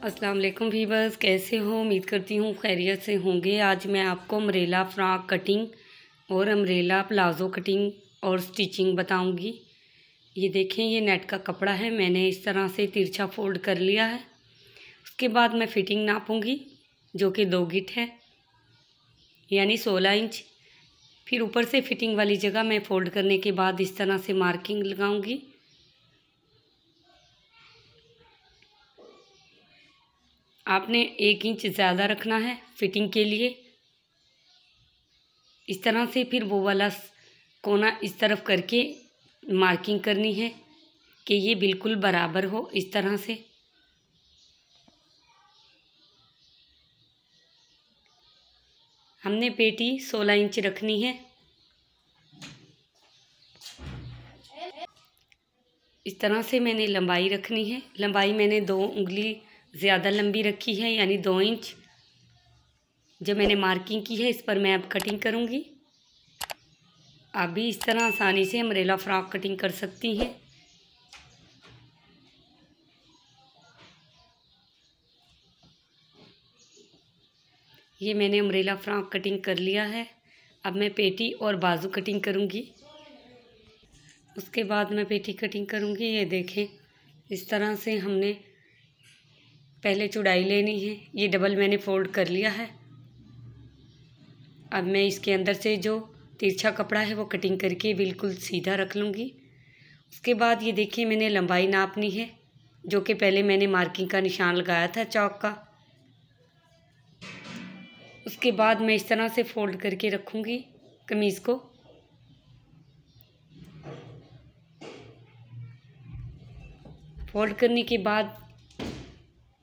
अस्सलाम वालेकुम वीवर्स, कैसे हो? उम्मीद करती हूँ खैरियत से होंगे। आज मैं आपको अम्ब्रेला फ्रॉक कटिंग और अम्ब्रेला प्लाज़ो कटिंग और स्टिचिंग बताऊंगी। ये देखें, ये नेट का कपड़ा है। मैंने इस तरह से तिरछा फोल्ड कर लिया है। उसके बाद मैं फ़िटिंग नापूंगी जो कि 2 गिट है, यानी 16 इंच। फिर ऊपर से फ़िटिंग वाली जगह मैं फ़ोल्ड करने के बाद इस तरह से मार्किंग लगाऊंगी। आपने 1 इंच ज़्यादा रखना है फिटिंग के लिए। इस तरह से फिर वो वाला कोना इस तरफ करके मार्किंग करनी है कि ये बिल्कुल बराबर हो। इस तरह से हमने पेटी 16 इंच रखनी है। इस तरह से मैंने लंबाई रखनी है। लंबाई मैंने 2 उंगली ज़्यादा लंबी रखी है, यानी 2 इंच। जो मैंने मार्किंग की है इस पर मैं अब कटिंग करूँगी। आप भी इस तरह आसानी से अम्ब्रेला फ्रॉक कटिंग कर सकती हैं। ये मैंने अम्ब्रेला फ्रॉक कटिंग कर लिया है। अब मैं पेटी और बाजू कटिंग करूँगी। उसके बाद मैं पेटी कटिंग करूँगी। ये देखें, इस तरह से हमने पहले चौड़ाई लेनी है। ये डबल मैंने फोल्ड कर लिया है। अब मैं इसके अंदर से जो तिरछा कपड़ा है वो कटिंग करके बिल्कुल सीधा रख लूँगी। उसके बाद ये देखिए, मैंने लंबाई नापनी है जो कि पहले मैंने मार्किंग का निशान लगाया था चौक का। उसके बाद मैं इस तरह से फोल्ड करके रखूँगी कमीज़ को। फोल्ड करने के बाद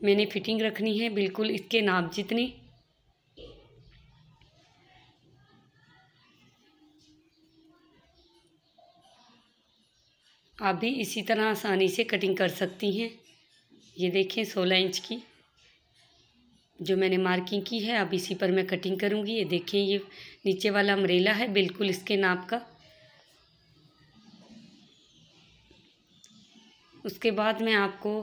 मैंने फिटिंग रखनी है बिल्कुल इसके नाप जितनी। आप भी इसी तरह आसानी से कटिंग कर सकती हैं। ये देखें, 16 इंच की जो मैंने मार्किंग की है, अब इसी पर मैं कटिंग करूँगी। ये देखें, ये नीचे वाला अम्ब्रेला है बिल्कुल इसके नाप का। उसके बाद मैं आपको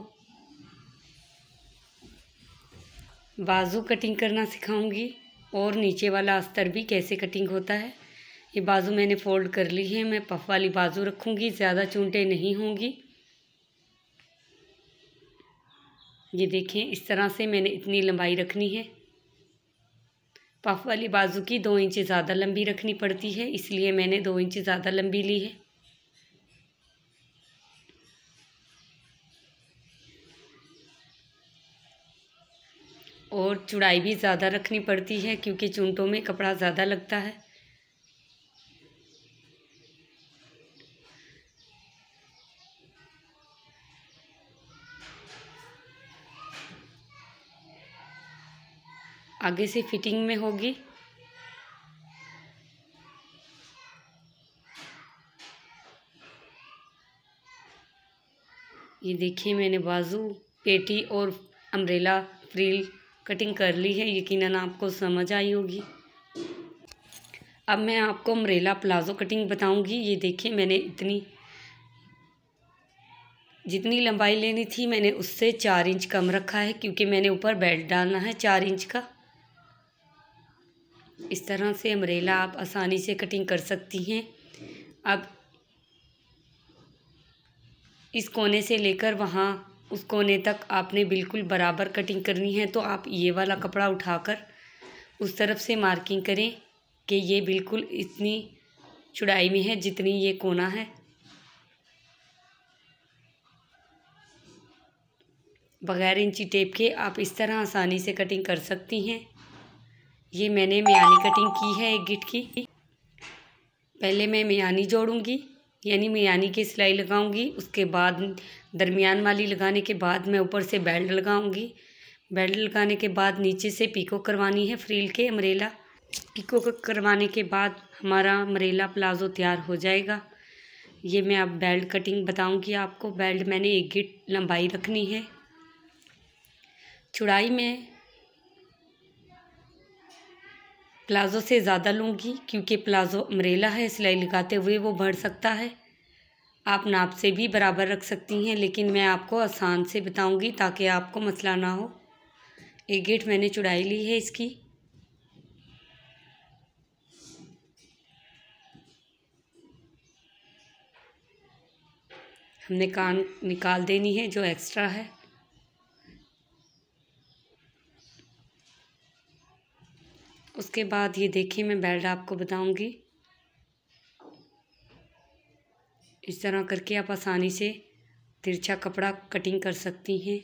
बाजू कटिंग करना सिखाऊंगी और नीचे वाला अस्तर भी कैसे कटिंग होता है। ये बाजू मैंने फोल्ड कर ली है। मैं पफ वाली बाजू रखूँगी, ज़्यादा चूंटे नहीं होंगी। ये देखें, इस तरह से मैंने इतनी लंबाई रखनी है। पफ वाली बाजू की 2 इंच ज़्यादा लंबी रखनी पड़ती है, इसलिए मैंने 2 इंच ज़्यादा लंबी ली है। और चौड़ाई भी ज़्यादा रखनी पड़ती है क्योंकि चूंटों में कपड़ा ज़्यादा लगता है। आगे से फिटिंग में होगी। ये देखिए, मैंने बाजू, पेटी और अम्ब्रेला फ्रिल कटिंग कर ली है। यकीनन आपको समझ आई होगी। अब मैं आपको अम्ब्रेला प्लाज़ो कटिंग बताऊंगी। ये देखिए, मैंने जितनी लंबाई लेनी थी मैंने उससे 4 इंच कम रखा है क्योंकि मैंने ऊपर बेल्ट डालना है 4 इंच का। इस तरह से अम्ब्रेला आप आसानी से कटिंग कर सकती हैं। अब इस कोने से लेकर वहाँ उस कोने तक आपने बिल्कुल बराबर कटिंग करनी है। तो आप ये वाला कपड़ा उठाकर उस तरफ से मार्किंग करें कि ये बिल्कुल इतनी चौड़ाई में है जितनी ये कोना है। बगैर इंची टेप के आप इस तरह आसानी से कटिंग कर सकती हैं। ये मैंने मियानी कटिंग की है 1 गिट की। पहले मैं मियानी जोड़ूंगी, यानी मियानी की सिलाई लगाऊंगी। उसके बाद दरमियान वाली लगाने के बाद मैं ऊपर से बेल्ट लगाऊंगी। बेल्ट लगाने के बाद नीचे से पीको करवानी है फ्रिल के अम्ब्रेला। पीको करवाने के बाद हमारा अम्ब्रेला प्लाज़ो तैयार हो जाएगा। ये मैं अब बेल्ट कटिंग बताऊंगी आपको। बेल्ट मैंने 1 गिट लंबाई रखनी है। चौड़ाई में प्लाज़ो से ज़्यादा लूँगी क्योंकि प्लाज़ो अम्ब्रेला है, सिलाई लगाते हुए वो बढ़ सकता है। आप नाप से भी बराबर रख सकती हैं, लेकिन मैं आपको आसान से बताऊंगी ताकि आपको मसला ना हो। एक गिट्ठ मैंने चौड़ाई ली है इसकी। हमने कान निकाल देनी है जो एक्स्ट्रा है। उसके बाद ये देखिए, मैं बेल्ट आपको बताऊंगी। इस तरह करके आप आसानी से तिरछा कपड़ा कटिंग कर सकती हैं।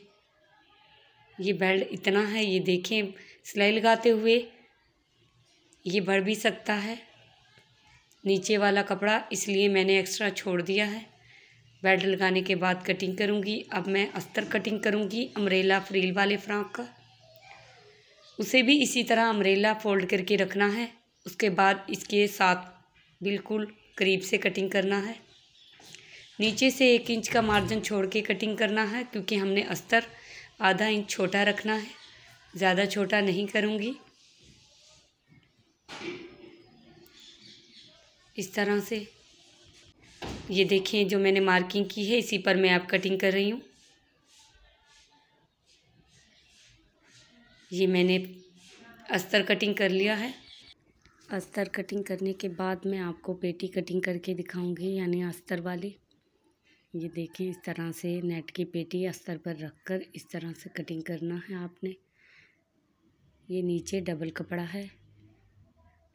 ये बेल्ट इतना है, ये देखें, सिलाई लगाते हुए ये बढ़ भी सकता है नीचे वाला कपड़ा, इसलिए मैंने एक्स्ट्रा छोड़ दिया है। बेल्ट लगाने के बाद कटिंग करूँगी। अब मैं अस्तर कटिंग करूँगी अम्ब्रेला फ्रिल वाले फ्रॉक का। उसे भी इसी तरह अम्ब्रेला फोल्ड करके रखना है। उसके बाद इसके साथ बिल्कुल करीब से कटिंग करना है। नीचे से 1 इंच का मार्जिन छोड़ के कटिंग करना है, क्योंकि हमने अस्तर आधा इंच छोटा रखना है, ज़्यादा छोटा नहीं करूँगी। इस तरह से ये देखें, जो मैंने मार्किंग की है इसी पर मैं अब कटिंग कर रही हूँ। ये मैंने अस्तर कटिंग कर लिया है। अस्तर कटिंग करने के बाद मैं आपको पेटी कटिंग करके दिखाऊंगी, यानी अस्तर वाली। ये देखें, इस तरह से नेट की पेटी अस्तर पर रखकर इस तरह से कटिंग करना है आपने। ये नीचे डबल कपड़ा है,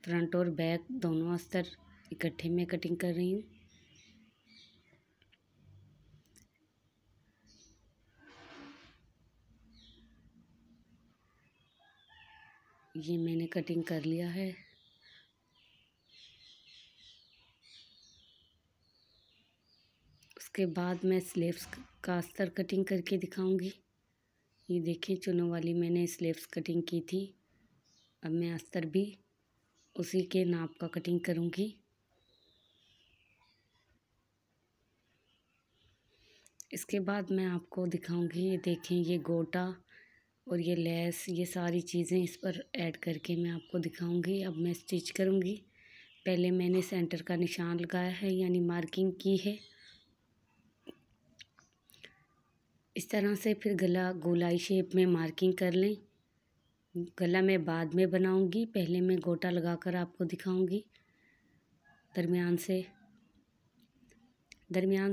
फ्रंट और बैक दोनों अस्तर इकट्ठे में कटिंग कर रही हूँ। ये मैंने कटिंग कर लिया है। उसके बाद मैं स्लीव्स का अस्तर कटिंग करके दिखाऊंगी। ये देखिए, चुनों वाली मैंने स्लीव्स कटिंग की थी। अब मैं अस्तर भी उसी के नाप का कटिंग करूंगी। इसके बाद मैं आपको दिखाऊंगी। ये देखें, ये गोटा और ये लेस, ये सारी चीज़ें इस पर ऐड करके मैं आपको दिखाऊंगी। अब मैं स्टिच करूंगी। पहले मैंने सेंटर का निशान लगाया है, यानी मार्किंग की है। इस तरह से फिर गला गोलाई शेप में मार्किंग कर लें। गला मैं बाद में बनाऊंगी, पहले मैं गोटा लगाकर आपको दिखाऊंगी। दरमियान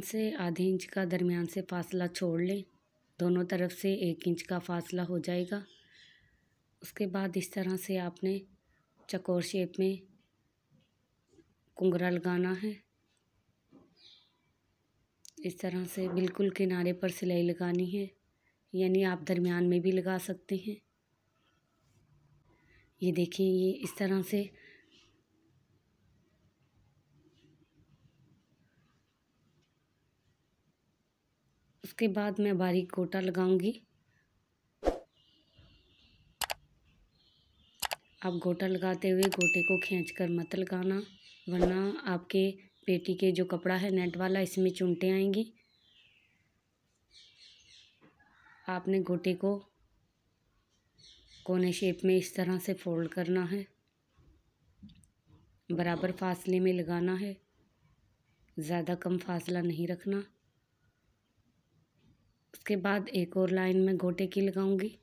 से आधे इंच का दरमियान से फासला छोड़ लें। दोनों तरफ से 1 इंच का फासला हो जाएगा। उसके बाद इस तरह से आपने चौकोर शेप में कुंगरा लगाना है। इस तरह से बिल्कुल किनारे पर सिलाई लगानी है, यानी आप दरमियान में भी लगा सकते हैं। ये देखिए, ये इस तरह से उसके बाद मैं बारीक गोटा लगाऊंगी। आप गोटा लगाते हुए गोटे को खींचकर मत लगाना, वरना आपके पेटी के जो कपड़ा है नेट वाला, इसमें चुनटे आएंगी। आपने गोटे को कोने शेप में इस तरह से फोल्ड करना है, बराबर फासले में लगाना है, ज़्यादा कम फासला नहीं रखना। उसके बाद एक और लाइन में गोटे की लगाऊंगी।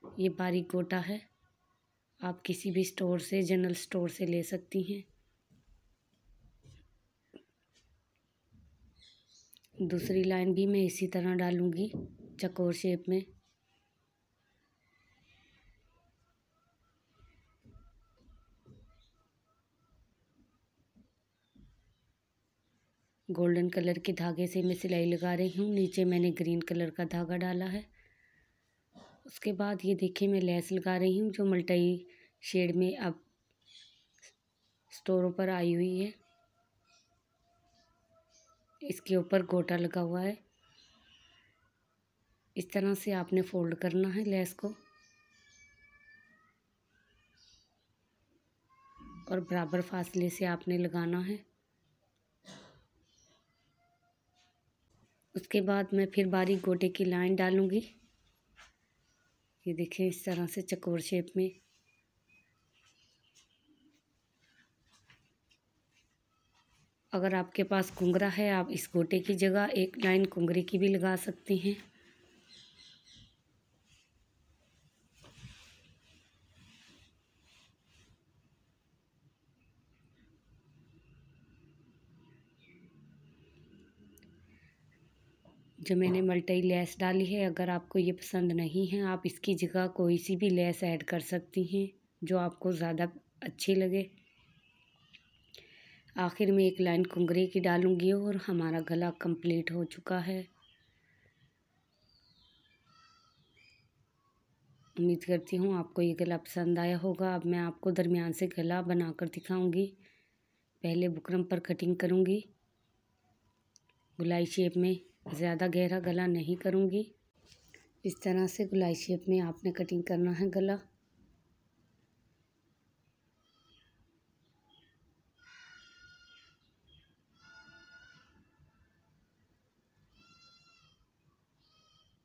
ये बारीक गोटा है, आप किसी भी स्टोर से, जनरल स्टोर से ले सकती हैं। दूसरी लाइन भी मैं इसी तरह डालूंगी, चौकोर शेप में। गोल्डन कलर के धागे से मैं सिलाई लगा रही हूँ। नीचे मैंने ग्रीन कलर का धागा डाला है। उसके बाद ये देखिए, मैं लेस लगा रही हूँ, जो मल्टी शेड में अब स्टोरों पर आई हुई है। इसके ऊपर गोटा लगा हुआ है। इस तरह से आपने फोल्ड करना है लेस को, और बराबर फासले से आपने लगाना है। उसके बाद मैं फिर बारीक गोटे की लाइन डालूंगी। ये देखें, इस तरह से चौकोर शेप में। अगर आपके पास कुंगरा है, आप इस गोटे की जगह एक लाइन कुंगरे की भी लगा सकते हैं। जो मैंने मल्टी लेस डाली है, अगर आपको ये पसंद नहीं है आप इसकी जगह कोई सी भी लेस ऐड कर सकती हैं जो आपको ज़्यादा अच्छी लगे। आखिर में एक लाइन कुंगरे की डालूंगी और हमारा गला कंप्लीट हो चुका है। उम्मीद करती हूँ आपको ये गला पसंद आया होगा। अब मैं आपको दरमियान से गला बनाकर दिखाऊंगी। पहले बुकरम पर कटिंग करूंगी गुलाई शेप में, ज़्यादा गहरा गला नहीं करूंगी। इस तरह से गुलाई शेप में आपने कटिंग करना है गला।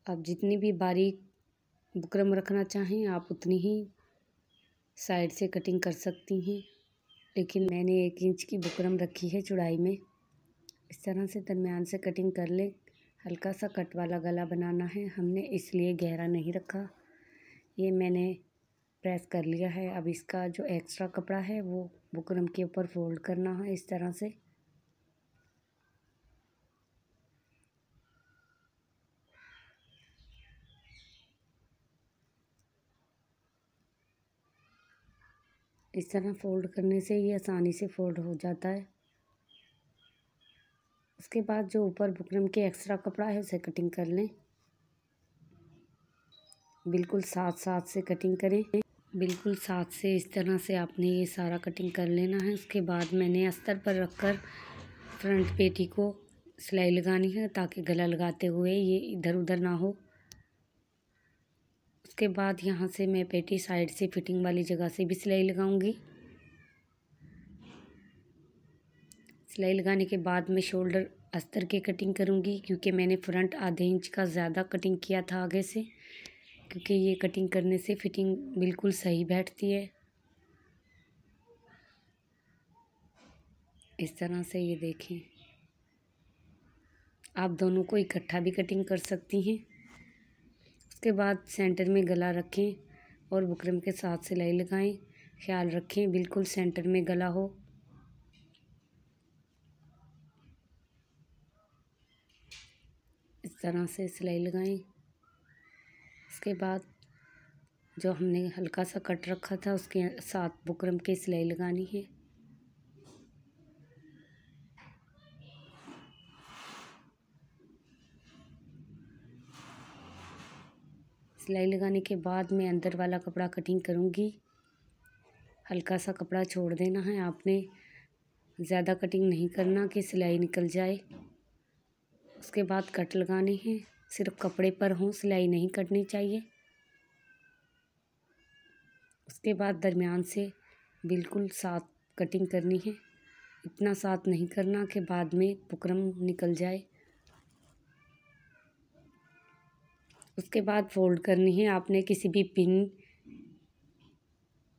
आप जितनी भी बारीक बुकरम रखना चाहें आप उतनी ही साइड से कटिंग कर सकती हैं, लेकिन मैंने 1 इंच की बुकरम रखी है चौड़ाई में। इस तरह से दरमियान से कटिंग कर लें। हल्का सा कट वाला गला बनाना है हमने, इसलिए गहरा नहीं रखा। ये मैंने प्रेस कर लिया है। अब इसका जो एक्स्ट्रा कपड़ा है वो बुकरम के ऊपर फोल्ड करना है इस तरह से। इस तरह फोल्ड करने से ये आसानी से फोल्ड हो जाता है। उसके बाद जो ऊपर बुकरम के एक्स्ट्रा कपड़ा है उसे कटिंग कर लें। बिल्कुल साथ साथ से कटिंग करें। बिल्कुल साथ से इस तरह से आपने ये सारा कटिंग कर लेना है। उसके बाद मैंने अस्तर पर रखकर फ्रंट पेटी को सिलाई लगानी है ताकि गला लगाते हुए ये इधर उधर ना हो। उसके बाद यहाँ से मैं पेटी साइड से फिटिंग वाली जगह से भी सिलाई लगाऊंगी। सिलाई लगाने के बाद मैं शोल्डर अस्तर के कटिंग करूंगी, क्योंकि मैंने फ्रंट आधे इंच का ज़्यादा कटिंग किया था आगे से, क्योंकि ये कटिंग करने से फिटिंग बिल्कुल सही बैठती है। इस तरह से ये देखें। आप दोनों को इकट्ठा भी कटिंग कर सकती हैं। उसके बाद सेंटर में गला रखें और बुकरम के साथ सिलाई लगाएं। ख्याल रखें बिल्कुल सेंटर में गला हो। इस तरह से सिलाई लगाएं। इसके बाद जो हमने हल्का सा कट रखा था उसके साथ बुकरम की सिलाई लगानी है। सिलाई लगाने के बाद मैं अंदर वाला कपड़ा कटिंग करूँगी। हल्का सा कपड़ा छोड़ देना है आपने, ज़्यादा कटिंग नहीं करना कि सिलाई निकल जाए। उसके बाद कट लगाने हैं, सिर्फ कपड़े पर हों, सिलाई नहीं कटनी चाहिए। उसके बाद दरमियान से बिल्कुल साथ कटिंग करनी है। इतना साथ नहीं करना कि बाद में बुकरम निकल जाए। उसके बाद फोल्ड करनी है आपने किसी भी पिन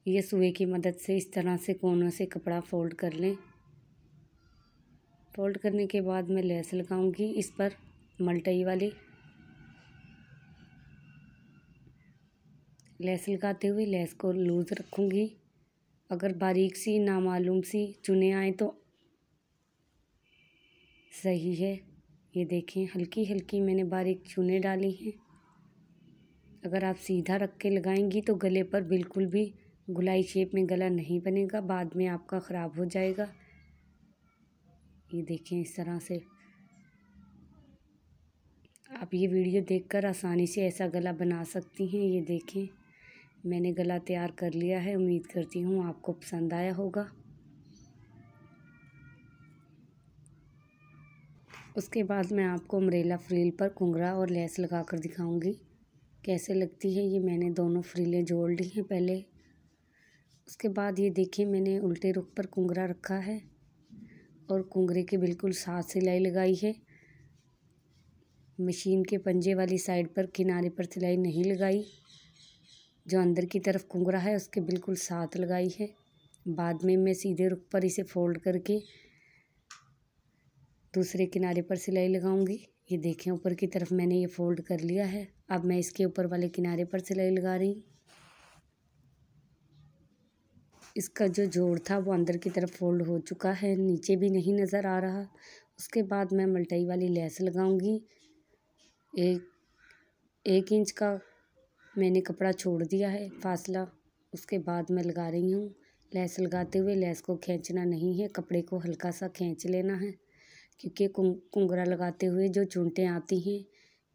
या सुई की मदद से। इस तरह से कोनों से कपड़ा फोल्ड कर लें। फोल्ड करने के बाद मैं लेस लगाऊंगी इस पर मल्टी वाली। लेस लगाते हुए लेस को लूज़ रखूंगी। अगर बारीक सी नामालूम सी चुने आए तो सही है। ये देखें हल्की हल्की मैंने बारीक चुने डाली हैं। अगर आप सीधा रख के लगाएंगी तो गले पर बिल्कुल भी गुलाई शेप में गला नहीं बनेगा, बाद में आपका ख़राब हो जाएगा। ये देखें इस तरह से आप ये वीडियो देखकर आसानी से ऐसा गला बना सकती हैं। ये देखें मैंने गला तैयार कर लिया है। उम्मीद करती हूँ आपको पसंद आया होगा। उसके बाद मैं आपको अम्ब्रेला फ्रिल पर कुंगरा और लेस लगा कर दिखाऊंगी कैसे लगती है। ये मैंने दोनों फ्रिलें जोड़ ली हैं पहले। उसके बाद ये देखिए मैंने उल्टे रुख पर कुंगरा रखा है और कुंगरे के बिल्कुल साथ सिलाई लगाई है। मशीन के पंजे वाली साइड पर किनारे पर सिलाई नहीं लगाई। जो अंदर की तरफ कुंगरा है उसके बिल्कुल साथ लगाई है। बाद में मैं सीधे रुख पर इसे फोल्ड करके दूसरे किनारे पर सिलाई लगाऊंगी। ये देखें ऊपर की तरफ मैंने ये फोल्ड कर लिया है। अब मैं इसके ऊपर वाले किनारे पर सिलाई लगा रही हूँ। इसका जो जोड़ था वो अंदर की तरफ फोल्ड हो चुका है, नीचे भी नहीं नज़र आ रहा। उसके बाद मैं मल्टी वाली लेस लगाऊंगी एक 1 इंच का मैंने कपड़ा छोड़ दिया है फासला। उसके बाद मैं लगा रही हूँ लेस। लगाते हुए लेस को खींचना नहीं है, कपड़े को हल्का सा खींच लेना है, क्योंकि कुंगरा लगाते हुए जो चूंटें आती हैं,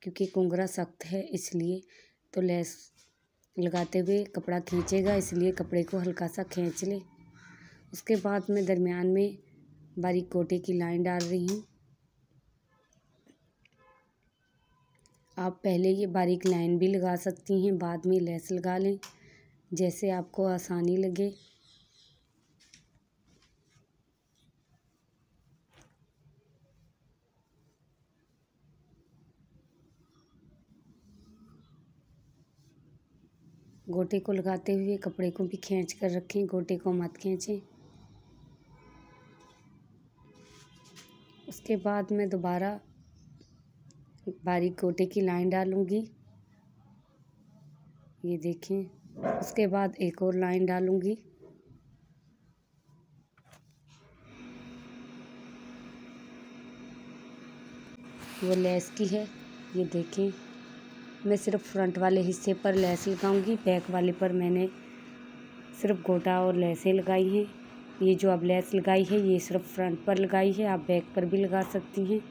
क्योंकि कुंगरा सख्त है इसलिए, तो लेस लगाते हुए कपड़ा खींचेगा, इसलिए कपड़े को हल्का सा खींच ले। उसके बाद मैं दरमियान में बारीक गोटे की लाइन डाल रही हूँ। आप पहले ये बारीक लाइन भी लगा सकती हैं, बाद में लेस लगा लें, जैसे आपको आसानी लगे। गोटे को लगाते हुए कपड़े को भी खींच कर रखें, गोटे को मत खींचें। उसके बाद मैं दोबारा बारीक गोटे की लाइन डालूंगी, ये देखें। उसके बाद एक और लाइन डालूंगी, वो लेस की है, ये देखें। मैं सिर्फ फ्रंट वाले हिस्से पर लेस लगाऊंगी, बैक वाले पर मैंने सिर्फ गोटा और लेसें लगाई हैं। ये जो अब लेस लगाई है ये सिर्फ फ्रंट पर लगाई है, आप बैक पर भी लगा सकती हैं,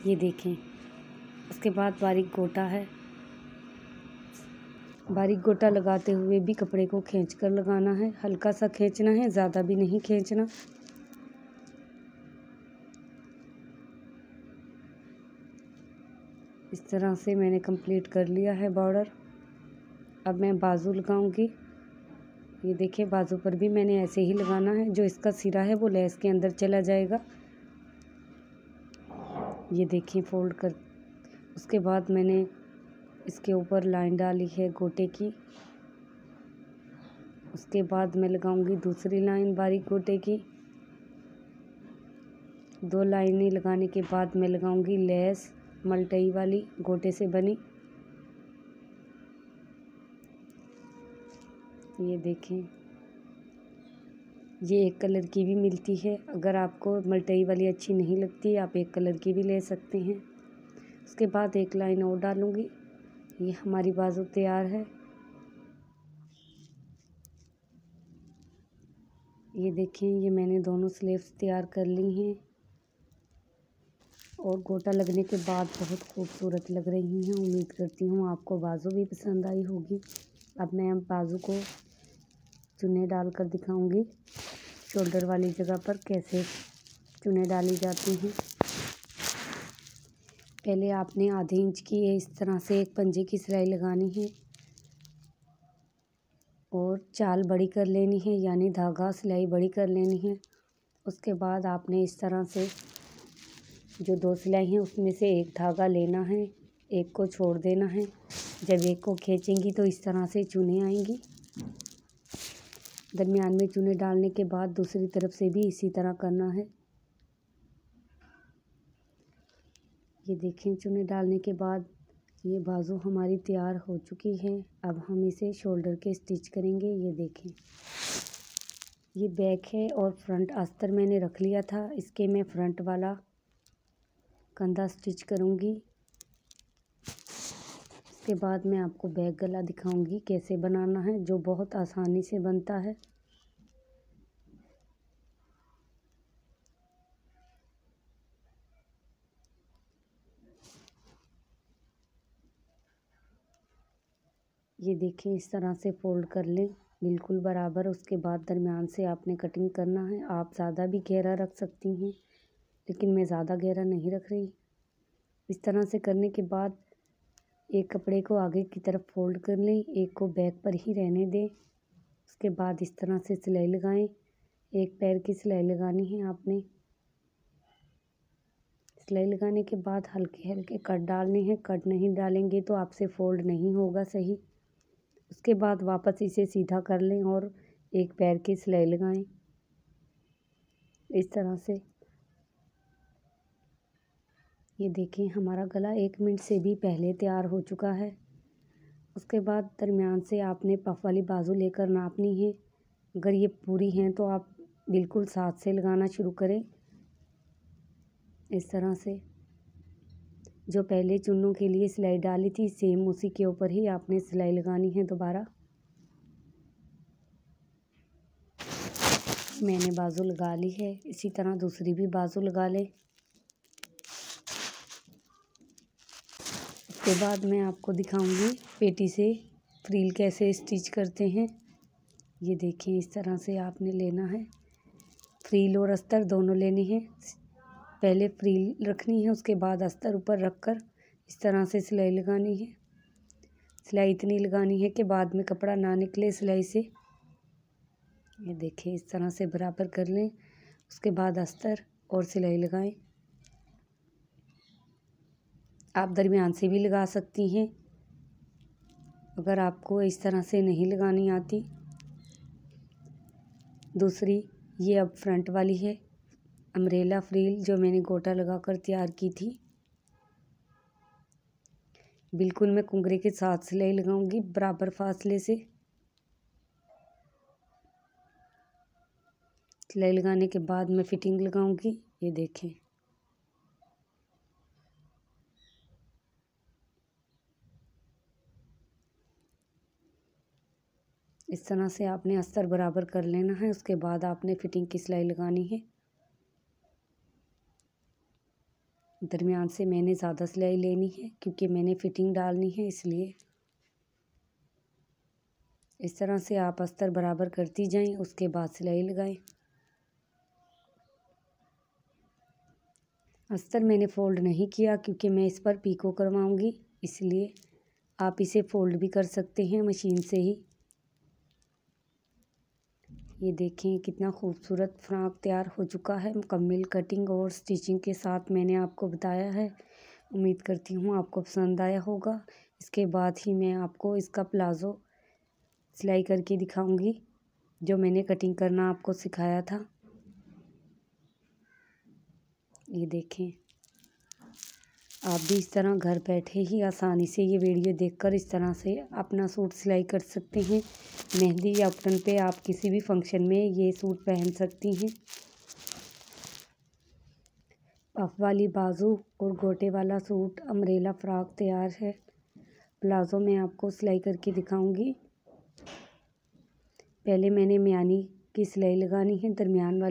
ये देखें। उसके बाद बारीक गोटा है, बारीक गोटा लगाते हुए भी कपड़े को खींच कर लगाना है, हल्का सा खींचना है, ज़्यादा भी नहीं खींचना। इस तरह से मैंने कंप्लीट कर लिया है बॉर्डर। अब मैं बाजू लगाऊंगी, ये देखिए। बाजू पर भी मैंने ऐसे ही लगाना है, जो इसका सिरा है वो लेस के अंदर चला जाएगा, ये देखिए फोल्ड कर। उसके बाद मैंने इसके ऊपर लाइन डाली है गोटे की। उसके बाद मैं लगाऊंगी दूसरी लाइन बारीक गोटे की। 2 लाइनें लगाने के बाद मैं लगाऊंगी लेस मल्टई वाली गोटे से बनी, ये देखें। ये एक कलर की भी मिलती है, अगर आपको मल्टई वाली अच्छी नहीं लगती आप एक कलर की भी ले सकते हैं। उसके बाद एक लाइन और डालूंगी, ये हमारी बाजू तैयार है, ये देखें। ये मैंने दोनों स्लीव्स तैयार कर ली हैं और गोटा लगने के बाद बहुत खूबसूरत लग रही हैं। उम्मीद करती हूँ आपको बाजू भी पसंद आई होगी। अब मैं बाजू को चुन्ने डालकर दिखाऊंगी, शोल्डर वाली जगह पर कैसे चुन्ने डाली जाती हैं। पहले आपने आधे इंच की इस तरह से एक पंजे की सिलाई लगानी है और चाल बड़ी कर लेनी है, यानी धागा सिलाई बड़ी कर लेनी है। उसके बाद आपने इस तरह से जो 2 सिलाई हैं उसमें से एक धागा लेना है, एक को छोड़ देना है। जब एक को खींचेंगी तो इस तरह से चुने आएंगी। दरमियान में चुने डालने के बाद दूसरी तरफ से भी इसी तरह करना है, ये देखें। चुने डालने के बाद ये बाजू हमारी तैयार हो चुकी है। अब हम इसे शोल्डर के स्टिच करेंगे, ये देखें। ये बैक है और फ्रंट अस्तर मैंने रख लिया था, इसके मैं फ्रंट वाला कंधा स्टिच करूँगी। उसके बाद मैं आपको बैक गला दिखाऊंगी कैसे बनाना है, जो बहुत आसानी से बनता है। ये देखिए, इस तरह से फोल्ड कर लें बिल्कुल बराबर। उसके बाद दरमियान से आपने कटिंग करना है। आप ज़्यादा भी गहरा रख सकती हैं, लेकिन मैं ज़्यादा गहरा नहीं रख रही। इस तरह से करने के बाद एक कपड़े को आगे की तरफ फोल्ड कर लें, एक को बैक पर ही रहने दें। उसके बाद इस तरह से सिलाई लगाएं। एक पैर की सिलाई लगानी है आपने। सिलाई लगाने के बाद हल्के हल्के कट डालने हैं, कट नहीं डालेंगे तो आपसे फोल्ड नहीं होगा सही। उसके बाद वापस इसे सीधा कर लें और एक पैर की सिलाई लगाएं इस तरह से। ये देखें, हमारा गला 1 मिनट से भी पहले तैयार हो चुका है। उसके बाद दरमियान से आपने पफ वाली बाजू लेकर नापनी है। अगर ये पूरी हैं तो आप बिल्कुल 7 से लगाना शुरू करें, इस तरह से। जो पहले चुन्नों के लिए सिलाई डाली थी सेम उसी के ऊपर ही आपने सिलाई लगानी है दोबारा। मैंने बाजू लगा ली है, इसी तरह दूसरी भी बाजू लगा लें। उसके बाद मैं आपको दिखाऊंगी पेटी से फ्रिल कैसे स्टिच करते हैं। ये देखिए इस तरह से आपने लेना है, फ्रिल और अस्तर दोनों लेने हैं। पहले फ्रिल रखनी है, उसके बाद अस्तर ऊपर रखकर इस तरह से सिलाई लगानी है। सिलाई इतनी लगानी है कि बाद में कपड़ा ना निकले सिलाई से। ये देखिए इस तरह से बराबर कर लें, उसके बाद अस्तर और सिलाई लगाएं। आप दरमियान से भी लगा सकती हैं अगर आपको इस तरह से नहीं लगानी आती। दूसरी ये अब फ्रंट वाली है अम्ब्रेला फ्रिल, जो मैंने गोटा लगाकर तैयार की थी। बिल्कुल मैं कुंगरे के साथ सिलाई लगाऊंगी बराबर फासले से। सिलाई लगाने के बाद मैं फिटिंग लगाऊंगी। ये देखें इस तरह से आपने अस्तर बराबर कर लेना है, उसके बाद आपने फिटिंग की सिलाई लगानी है। दरमियान से मैंने ज़्यादा सिलाई लेनी है क्योंकि मैंने फिटिंग डालनी है, इसलिए इस तरह से आप अस्तर बराबर करती जाएं, उसके बाद सिलाई लगाएं। अस्तर मैंने फ़ोल्ड नहीं किया क्योंकि मैं इस पर पीको करवाऊंगी, इसलिए आप इसे फ़ोल्ड भी कर सकते हैं मशीन से ही। ये देखें कितना खूबसूरत फ्रॉक तैयार हो चुका है। मुकम्मल कटिंग और स्टिचिंग के साथ मैंने आपको बताया है। उम्मीद करती हूँ आपको पसंद आया होगा। इसके बाद ही मैं आपको इसका प्लाज़ो सिलाई करके दिखाऊंगी, जो मैंने कटिंग करना आपको सिखाया था। ये देखें आप भी इस तरह घर बैठे ही आसानी से ये वीडियो देखकर इस तरह से अपना सूट सिलाई कर सकते हैं। मेहंदी या उपटन पे आप किसी भी फंक्शन में ये सूट पहन सकती हैं। पफ वाली बाजू और गोटे वाला सूट अम्ब्रेला फ्रॉक तैयार है। प्लाज़ो में आपको सिलाई करके दिखाऊंगी। पहले मैंने म्यानी की सिलाई लगानी है, दरमियान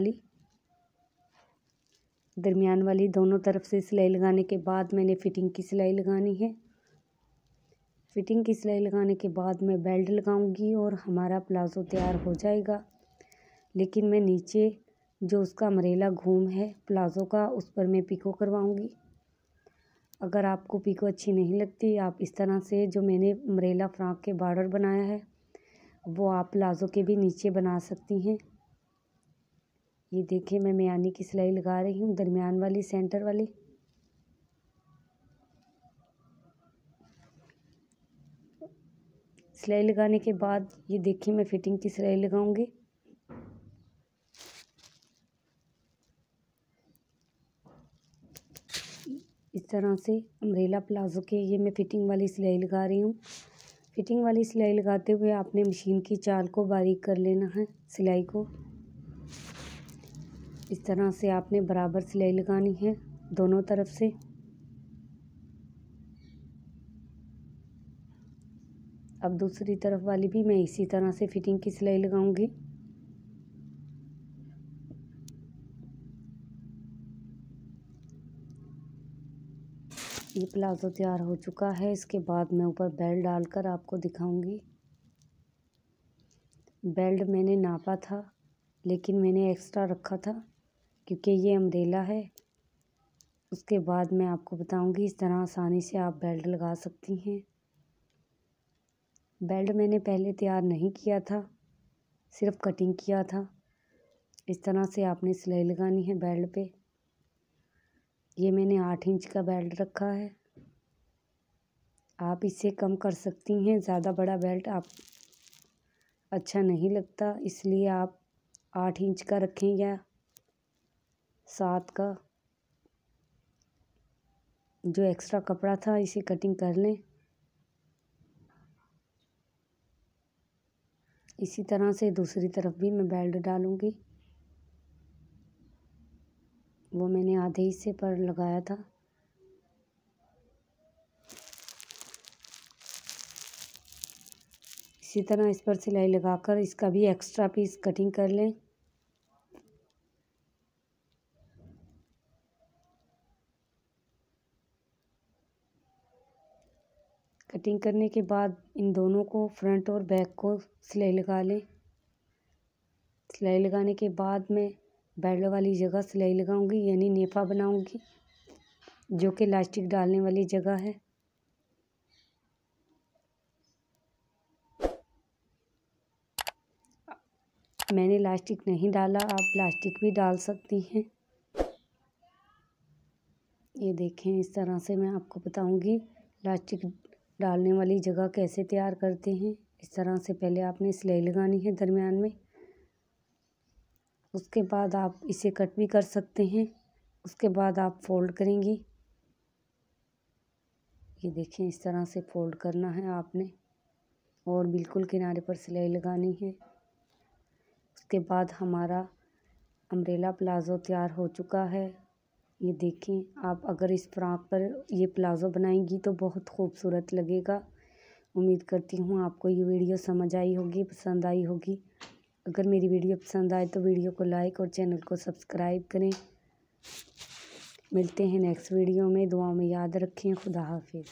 वाली दोनों तरफ से सिलाई लगाने के बाद मैंने फिटिंग की सिलाई लगानी है। फिटिंग की सिलाई लगाने के बाद मैं बेल्ट लगाऊंगी और हमारा प्लाज़ो तैयार हो जाएगा। लेकिन मैं नीचे जो उसका अम्ब्रेला घूम है प्लाज़ो का, उस पर मैं पिको करवाऊंगी। अगर आपको पिको अच्छी नहीं लगती, आप इस तरह से जो मैंने अम्ब्रेला फ्रॉक के बॉर्डर बनाया है वो आप प्लाज़ो के भी नीचे बना सकती हैं। ये देखिए मैं म्यानी की सिलाई लगा रही हूँ, दरमियान वाली, सेंटर वाली। सिलाई लगाने के बाद ये देखिए मैं फिटिंग की सिलाई लगाऊंगी। इस तरह से अम्ब्रेला प्लाज़ो के ये मैं फिटिंग वाली सिलाई लगा रही हूँ। फिटिंग वाली सिलाई लगाते हुए आपने मशीन की चाल को बारीक कर लेना है। सिलाई को इस तरह से आपने बराबर सिलाई लगानी है दोनों तरफ से। अब दूसरी तरफ वाली भी मैं इसी तरह से फिटिंग की सिलाई लगाऊंगी। ये प्लाज़ो तैयार हो चुका है। इसके बाद मैं ऊपर बेल्ट डालकर आपको दिखाऊंगी। बेल्ट मैंने नापा था लेकिन मैंने एक्स्ट्रा रखा था क्योंकि ये अम्ब्रेला है। उसके बाद मैं आपको बताऊंगी, इस तरह आसानी से आप बेल्ट लगा सकती हैं। बेल्ट मैंने पहले तैयार नहीं किया था, सिर्फ कटिंग किया था। इस तरह से आपने सिलाई लगानी है बेल्ट पे। ये मैंने 8 इंच का बेल्ट रखा है, आप इससे कम कर सकती हैं। ज़्यादा बड़ा बेल्ट आप अच्छा नहीं लगता, इसलिए आप 8 इंच का रखें या 7 का। जो एक्स्ट्रा कपड़ा था इसे कटिंग कर लें। इसी तरह से दूसरी तरफ भी मैं बेल्ट डालूंगी। वो मैंने आधे हिस्से पर लगाया था। इसी तरह इस पर सिलाई लगाकर इसका भी एक्स्ट्रा पीस कटिंग कर लें। कटिंग करने के बाद इन दोनों को फ्रंट और बैक को सिलाई लगा लें। सिलाई लगाने के बाद मैं बेल्ट वाली जगह सिलाई लगाऊंगी, यानी नेफा बनाऊंगी, जो कि इलास्टिक डालने वाली जगह है। मैंने इलास्टिक नहीं डाला, आप इलास्टिक भी डाल सकती हैं। ये देखें, इस तरह से मैं आपको बताऊंगी इलास्टिक डालने वाली जगह कैसे तैयार करते हैं। इस तरह से पहले आपने सिलाई लगानी है दरमियान में, उसके बाद आप इसे कट भी कर सकते हैं। उसके बाद आप फोल्ड करेंगी। ये देखें, इस तरह से फोल्ड करना है आपने और बिल्कुल किनारे पर सिलाई लगानी है। उसके बाद हमारा अम्ब्रेला प्लाज़ो तैयार हो चुका है। ये देखें, आप अगर इस फ्रॉक पर ये प्लाज़ो बनाएंगी तो बहुत खूबसूरत लगेगा। उम्मीद करती हूँ आपको ये वीडियो समझ आई होगी, पसंद आई होगी। अगर मेरी वीडियो पसंद आए तो वीडियो को लाइक और चैनल को सब्सक्राइब करें। मिलते हैं नेक्स्ट वीडियो में। दुआ में याद रखें। खुदा हाफिज़।